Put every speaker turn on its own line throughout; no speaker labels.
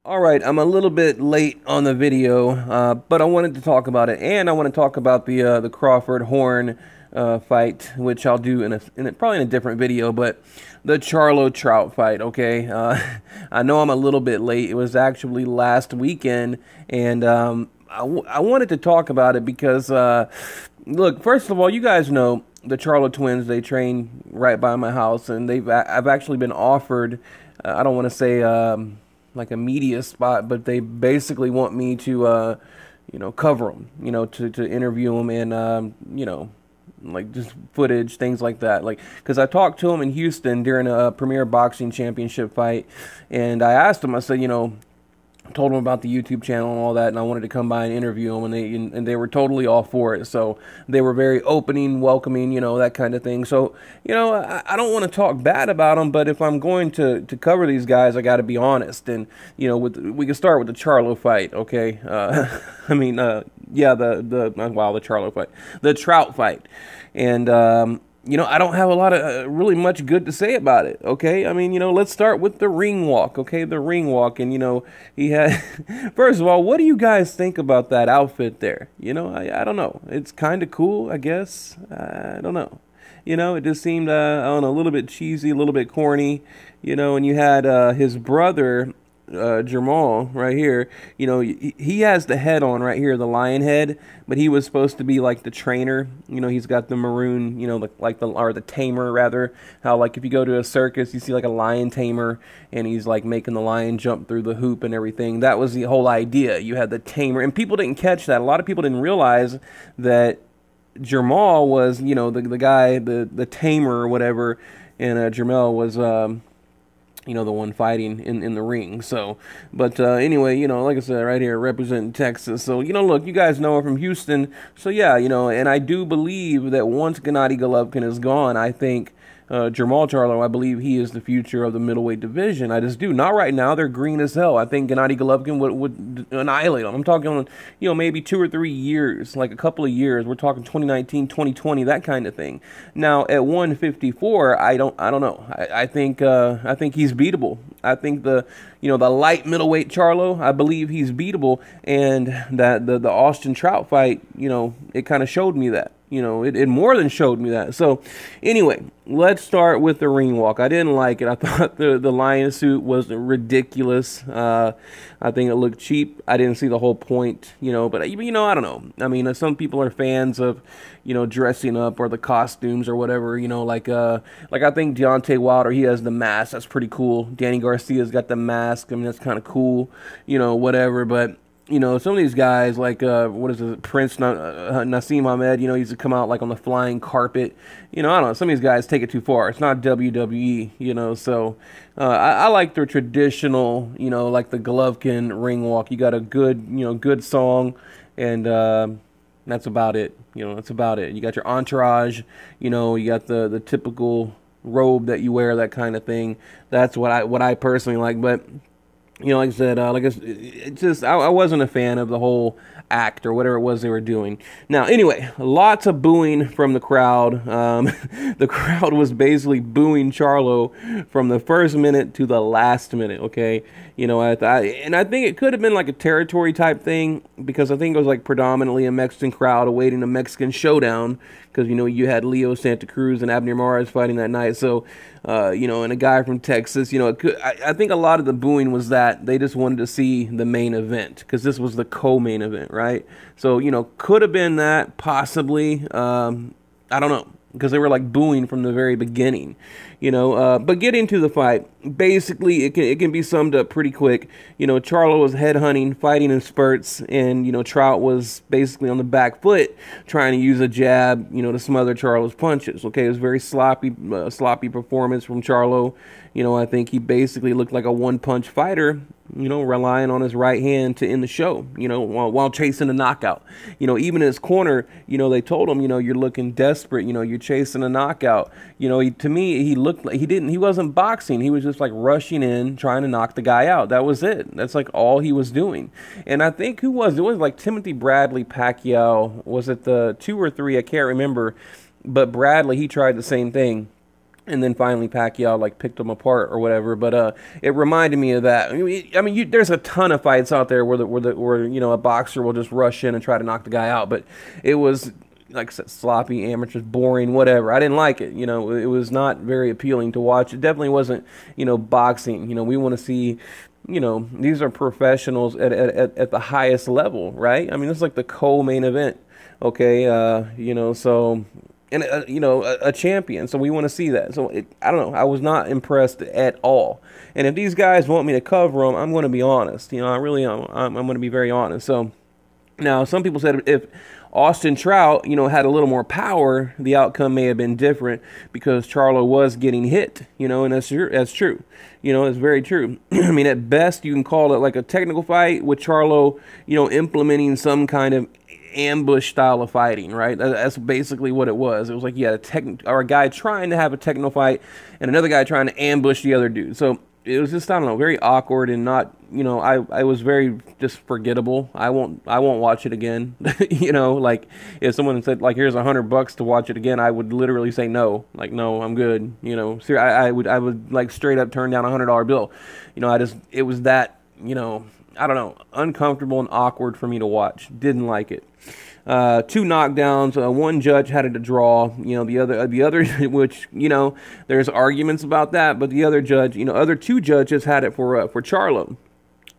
All right, I'm a little bit late on the video, but I wanted to talk about it, and I want to talk about the Crawford Horn fight, which I'll do probably in a different video. But the Charlo Trout fight, okay? I know I'm a little bit late. It was actually last weekend, and I wanted to talk about it because look, first of all, you guys know the Charlo twins. They train right by my house, and I've actually been offered. I don't want to say. Like a media spot, but they basically want me to, cover them, to interview them and, like just footage, things like that. Like, because I talked to them in Houston during a Premier Boxing Championship fight, and I asked them, I said, told them about the YouTube channel and all that, and I wanted to come by and interview them, and they were totally all for it. So they were very opening, welcoming, that kind of thing. So I don't want to talk bad about them, but if I'm going to cover these guys, I got to be honest. And we can start with the Charlo fight, okay? Yeah, the Charlo fight, the Trout fight, and I don't have a lot of really much good to say about it. Okay, I mean, let's start with the ring walk. Okay, the ring walk, and he had. First of all, what do you guys think about that outfit there? I don't know. It's kind of cool, I guess. I don't know. It just seemed I don't know, a little bit cheesy, a little bit corny. And you had his brother. Jermell right here, he has the head on right here, the lion head, but he was supposed to be like the trainer. He's got the maroon, or the tamer rather. How like if you go to a circus, you see like a lion tamer, and he's like making the lion jump through the hoop and everything. That was the whole idea. You had the tamer, and people didn't catch that. A lot of people didn't realize that Jermell was, the guy, the tamer or whatever, and Jermell was. The one fighting in the ring. So, but anyway, like I said, right here, representing Texas. So, look, you guys know I'm from Houston. So, yeah, and I do believe that once Gennady Golovkin is gone, I think Jermell Charlo, I believe he is the future of the middleweight division. I just do. Not right now. They're green as hell. I think Gennady Golovkin would annihilate them. I'm talking, maybe 2 or 3 years, like a couple of years. We're talking 2019, 2020, that kind of thing. Now, at 154, I don't know. I think he's beatable. I think the light middleweight Charlo, I believe he's beatable, and that the Austin Trout fight, it kind of showed me that. It more than showed me that. So, anyway, let's start with the ring walk. I didn't like it. I thought the lion suit was ridiculous. I think it looked cheap. I didn't see the whole point, but, I don't know. I mean, some people are fans of, dressing up or the costumes or whatever, like I think Deontay Wilder, he has the mask. That's pretty cool. Danny Garcia's got the mask. I mean, that's kind of cool, whatever, but some of these guys, like, Prince Nassim Ahmed, he used to come out, like, on the flying carpet. I don't know. Some of these guys take it too far. It's not WWE, so I like the traditional, like the Golovkin ring walk. You got a good song, and that's about it. That's about it. You got your entourage, you got the typical robe that you wear, that kind of thing. That's what I personally like, but like I said, it's just I wasn't a fan of the whole act or whatever it was they were doing. Now, anyway, lots of booing from the crowd. The crowd was basically booing Charlo from the first minute to the last minute. Okay, I think it could have been like a territory type thing, because I think it was like predominantly a Mexican crowd awaiting a Mexican showdown, because you had Leo Santa Cruz and Abner Mares fighting that night. So and a guy from Texas. I think a lot of the booing was that they just wanted to see the main event, because this was the co-main event, right? So could have been that possibly. I don't know, because they were like booing from the very beginning, but getting to the fight, basically it can be summed up pretty quick. Charlo was headhunting, fighting in spurts, and Trout was basically on the back foot trying to use a jab, to smother Charlo's punches. Okay, it was very sloppy performance from Charlo. I think he basically looked like a one-punch fighter, relying on his right hand to end the show, while chasing a knockout. Even in his corner, they told him, you're looking desperate, you're chasing a knockout. To me, he looked like he wasn't boxing. He was just like rushing in, trying to knock the guy out. That was it. That's like all he was doing. And I think it was like Timothy Bradley Pacquiao. Was it the 2 or 3? I can't remember. But Bradley, he tried the same thing. and then finally Pacquiao like picked him apart or whatever. But it reminded me of that. There's a ton of fights out there where a boxer will just rush in and try to knock the guy out. But it was, like I said, sloppy, amateur, boring, whatever. I didn't like it. It was not very appealing to watch. It definitely wasn't, boxing. We want to see. These are professionals at the highest level, right? I mean, it's like the co-main event, okay? So, and a champion. So we want to see that. So I don't know. I was not impressed at all. And if these guys want me to cover them, I'm going to be honest. I really am. I'm going to be very honest. So now, some people said if Austin Trout, had a little more power, the outcome may have been different because Charlo was getting hit, and that's true. It's very true. I mean, at best, you can call it like a technical fight with Charlo, implementing some kind of ambush style of fighting, right? That's basically what it was. It was like you had a guy trying to have a technical fight and another guy trying to ambush the other dude. So it was just, I don't know, very awkward and not, I was very just forgettable. I won't watch it again. Like if someone said like, here's $100 to watch it again, I would literally say no. Like, no, I'm good. I would like straight up turn down $100 bill. It was that, I don't know, uncomfortable and awkward for me to watch. Didn't like it. 2 knockdowns. One judge had it a draw. The other, which there's arguments about that, but the other judge, other 2 judges had it for Charlo.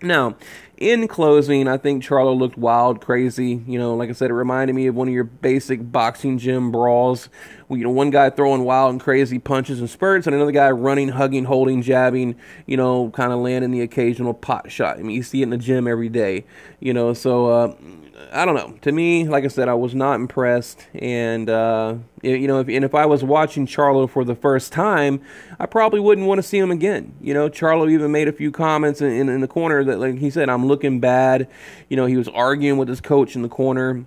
Now, in closing, I think Charlo looked wild, crazy. Like I said, it reminded me of one of your basic boxing gym brawls. One guy throwing wild and crazy punches and spurts, and another guy running, hugging, holding, jabbing, kind of landing the occasional pot shot. I mean, you see it in the gym every day, So, I don't know. To me, like I said, I was not impressed. And, if I was watching Charlo for the first time, I probably wouldn't want to see him again. Charlo even made a few comments in the corner that, like he said, I'm looking bad. He was arguing with his coach in the corner.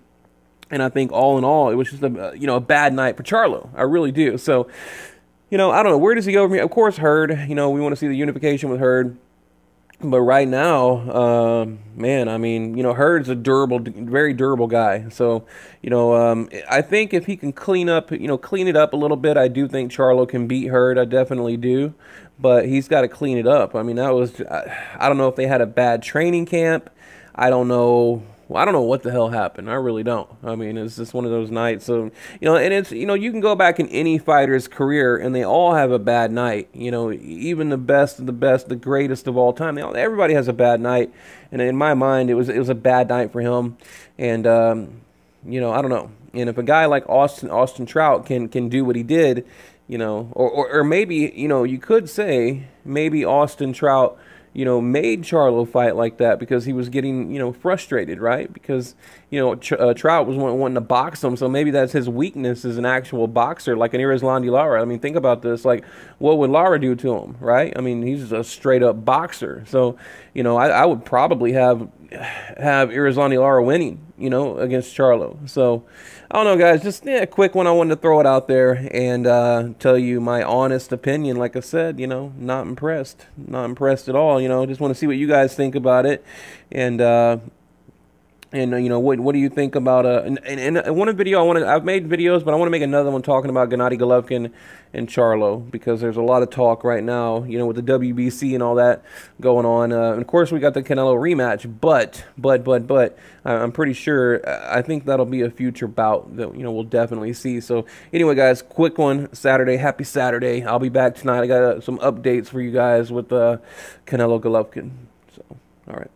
And I think all in all, it was just a bad night for Charlo. I really do. So, I don't know. Where does he go from here? Of course, Hurd. We want to see the unification with Hurd. But right now, man, I mean, Hurd's a very durable guy. So, I think if he can clean it up a little bit, I do think Charlo can beat Hurd. I definitely do. But he's got to clean it up. I mean, I don't know if they had a bad training camp. I don't know what the hell happened. I really don't. I mean, it's just one of those nights. So, and it's, you can go back in any fighter's career and they all have a bad night. Even the best of the best, the greatest of all time. Everybody has a bad night. And in my mind, it was a bad night for him. And, I don't know. And if a guy like Austin Trout can do what he did, or maybe, you could say maybe Austin Trout, made Charlo fight like that because he was getting, frustrated, right? Because, Trout was wanting to box him, so maybe that's his weakness as an actual boxer, like an Erislandy Lara. I mean, think about this. Like, what would Lara do to him, right? I mean, he's a straight-up boxer. So, I would probably have Erislandy Lara winning, against Charlo. So, I don't know, guys. Just a quick one. I wanted to throw it out there and tell you my honest opinion. Like I said, not impressed. Not impressed at all. Just want to see what you guys think about it. And what do you think about and one video I've made videos, but I want to make another one talking about Gennady Golovkin and Charlo, because there's a lot of talk right now, with the WBC and all that going on. And of course we got the Canelo rematch, but I'm pretty sure, I think that'll be a future bout that we'll definitely see. So anyway, guys, quick one. Saturday, happy Saturday. I'll be back tonight. I got some updates for you guys with Canelo Golovkin. So all right.